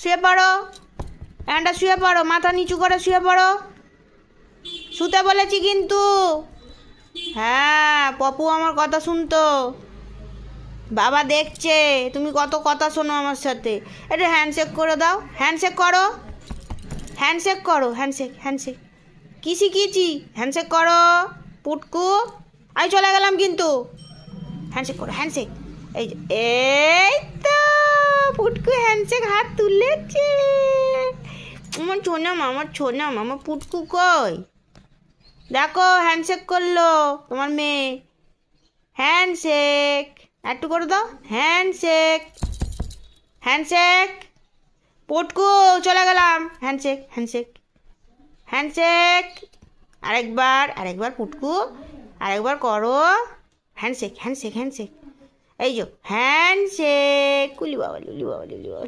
শুয়ে পড়ো, এখানটা শুয়ে পড়ো, মাথা নিচু করে শুয়ে পড়ো। শুতে বলেছি কিন্তু। হ্যাঁ, পপু আমার কথা শুনতো। বাবা দেখছে তুমি কত কথা শোনো আমার সাথে। একটু হ্যান্ডশেক করে দাও, হ্যান্ডশেক করো, হ্যান্ডশেক করো, হ্যান্ডশেক হ্যান্ডশেক। কী শিখিয়েছি? হ্যান্ডশেক করো পুটকু। আমি চলে গেলাম কিন্তু। হ্যান্ডশেক করো, হ্যান্ডশেক। এই যে, এই তো পুটকু হ্যান্ডশেক হাত তুলেছে। আমার ছোনাম আমার পুটকু কই? দেখো হ্যান্ডশেক করলো তোমার মেয়ে। হ্যান্ডশেক একটু করে দাও, হ্যান্ডশেক, হ্যান্ডশেক। পুটকু চলে গেলাম। Handshake handshake handshake. আরেকবার পুটকু, আরেকবার করো। Handshake handshake handshake. এই যে হ্যান্ডশেক। কুলি বাবা লুলি বাবা লুলি বাবা।